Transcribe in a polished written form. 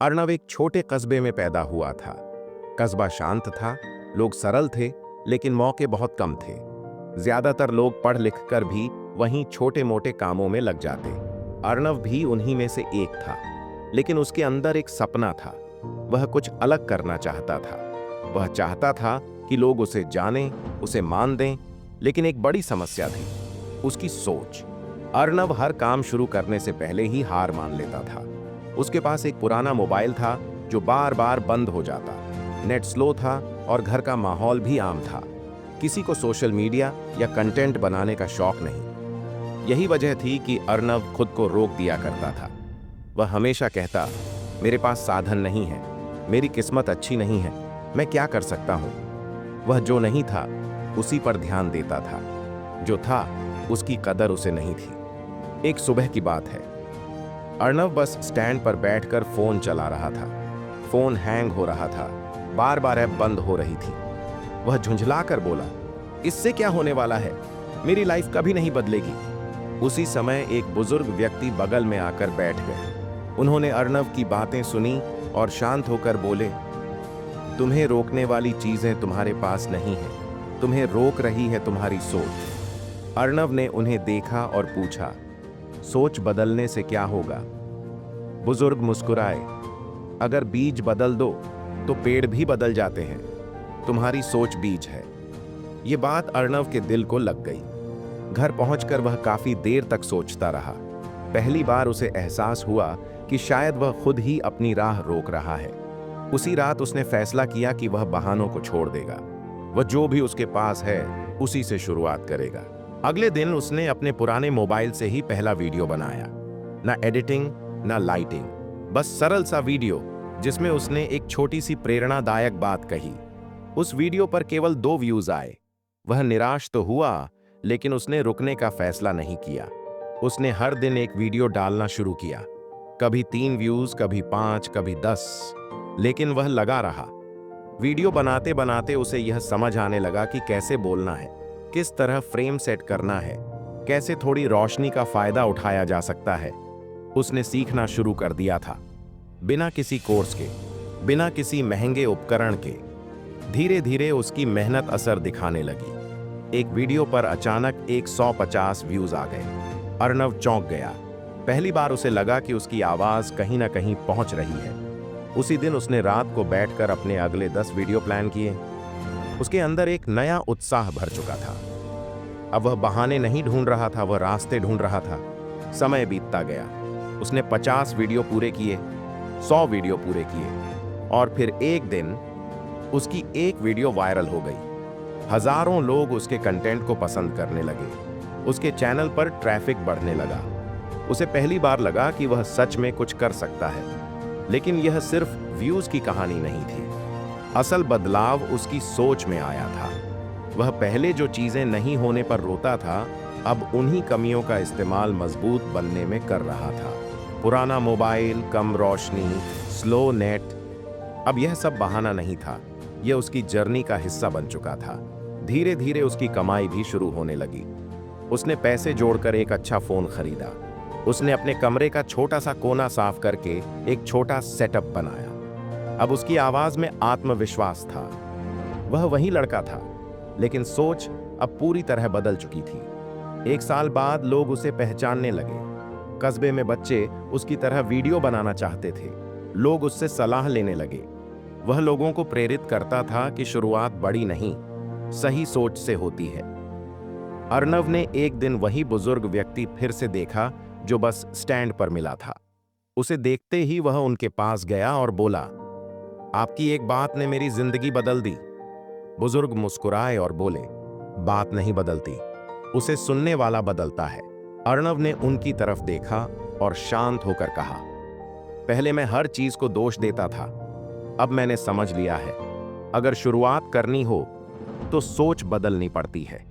अर्नव एक छोटे कस्बे में पैदा हुआ था। कस्बा शांत था, लोग सरल थे, लेकिन मौके बहुत कम थे। ज्यादातर लोग पढ़ लिख कर भी वहीं छोटे मोटे कामों में लग जाते। अर्नव भी उन्हीं में से एक था, लेकिन उसके अंदर एक सपना था। वह कुछ अलग करना चाहता था। वह चाहता था कि लोग उसे जानें, उसे मान दें, लेकिन एक बड़ी समस्या थी, उसकी सोच। अर्नव हर काम शुरू करने से पहले ही हार मान लेता था। उसके पास एक पुराना मोबाइल था जो बार बार बंद हो जाता। नेट स्लो था और घर का माहौल भी आम था। किसी को सोशल मीडिया या कंटेंट बनाने का शौक नहीं। यही वजह थी कि अर्नव खुद को रोक दिया करता था। वह हमेशा कहता, मेरे पास साधन नहीं है, मेरी किस्मत अच्छी नहीं है, मैं क्या कर सकता हूं। वह जो नहीं था उसी पर ध्यान देता था, जो था उसकी कदर उसे नहीं थी। एक सुबह की बात है। अर्नव बस स्टैंड पर बैठकर फोन चला रहा था। फोन हैंग हो रहा था, बार बार ऐप बंद हो रही थी। वह झुंझलाकर बोला, इससे क्या होने वाला है, मेरी लाइफ कभी नहीं बदलेगी। उसी समय एक बुजुर्ग व्यक्ति बगल में आकर बैठ गए। उन्होंने अर्नव की बातें सुनी और शांत होकर बोले, तुम्हें रोकने वाली चीजें तुम्हारे पास नहीं है, तुम्हें रोक रही है तुम्हारी सोच। अर्नव ने उन्हें देखा और पूछा, सोच बदलने से क्या होगा? बुजुर्ग मुस्कुराए, अगर बीज बदल दो तो पेड़ भी बदल जाते हैं। तुम्हारी सोच बीज है। ये बात अर्नव के दिल को लग गई। घर पहुंचकर वह काफी देर तक सोचता रहा। पहली बार उसे एहसास हुआ कि शायद वह खुद ही अपनी राह रोक रहा है। उसी रात उसने फैसला किया कि वह बहानों को छोड़ देगा। वह जो भी उसके पास है उसी से शुरुआत करेगा। अगले दिन उसने अपने पुराने मोबाइल से ही पहला वीडियो बनाया। ना एडिटिंग, ना लाइटिंग, बस सरल सा वीडियो जिसमें उसने एक छोटी सी प्रेरणादायक बात कही। उस वीडियो पर केवल 2 व्यूज आए। वह निराश तो हुआ, लेकिन उसने रुकने का फैसला नहीं किया। उसने हर दिन एक वीडियो डालना शुरू किया। कभी 3 व्यूज, कभी 5, कभी 10, लेकिन वह लगा रहा। वीडियो बनाते बनाते उसे यह समझ आने लगा कि कैसे बोलना है, किस तरह फ्रेम सेट करना है, कैसे थोड़ी रोशनी का फायदा उठाया जा सकता है। उसने सीखना शुरू कर दिया था, बिना किसी कोर्स के, बिना किसी महंगे उपकरण के। धीरे धीरे उसकी मेहनत असर दिखाने लगी। एक वीडियो पर अचानक 150 व्यूज आ गए। अर्नव चौंक गया। पहली बार उसे लगा कि उसकी आवाज कहीं ना कहीं पहुंच रही है। उसी दिन उसने रात को बैठकर अपने अगले 10 वीडियो प्लान किए। उसके अंदर एक नया उत्साह भर चुका था। अब वह बहाने नहीं ढूंढ रहा था, वह रास्ते ढूंढ रहा था। समय बीतता गया। उसने 50 वीडियो पूरे किए, 100 वीडियो पूरे किए, और फिर एक दिन उसकी एक वीडियो वायरल हो गई। हजारों लोग उसके कंटेंट को पसंद करने लगे। उसके चैनल पर ट्रैफिक बढ़ने लगा। उसे पहली बार लगा कि वह सच में कुछ कर सकता है। लेकिन यह सिर्फ व्यूज की कहानी नहीं थी। असल बदलाव उसकी सोच में आया था। वह पहले जो चीजें नहीं होने पर रोता था, अब उन्हीं कमियों का इस्तेमाल मजबूत बनने में कर रहा था। पुराना मोबाइल, कम रोशनी, स्लो नेट, अब यह सब बहाना नहीं था। यह उसकी जर्नी का हिस्सा बन चुका था। धीरे धीरे उसकी कमाई भी शुरू होने लगी। उसने पैसे जोड़कर एक अच्छा फोन खरीदा। उसने अपने कमरे का छोटा सा कोना साफ करके एक छोटा सेटअप बनाया। अब उसकी आवाज में आत्मविश्वास था। वह वही लड़का था, लेकिन सोच अब पूरी तरह बदल चुकी थी। 1 साल बाद लोग उसे पहचानने लगे। कस्बे में बच्चे उसकी तरह वीडियो बनाना चाहते थे। लोग उससे सलाह लेने लगे। वह लोगों को प्रेरित करता था कि शुरुआत बड़ी नहीं, सही सोच से होती है। अर्नव ने एक दिन वही बुजुर्ग व्यक्ति फिर से देखा जो बस स्टैंड पर मिला था। उसे देखते ही वह उनके पास गया और बोला, आपकी एक बात ने मेरी जिंदगी बदल दी। बुजुर्ग मुस्कुराए और बोले, बात नहीं बदलती, उसे सुनने वाला बदलता है। अर्नव ने उनकी तरफ देखा और शांत होकर कहा, पहले मैं हर चीज को दोष देता था, अब मैंने समझ लिया है, अगर शुरुआत करनी हो तो सोच बदलनी पड़ती है।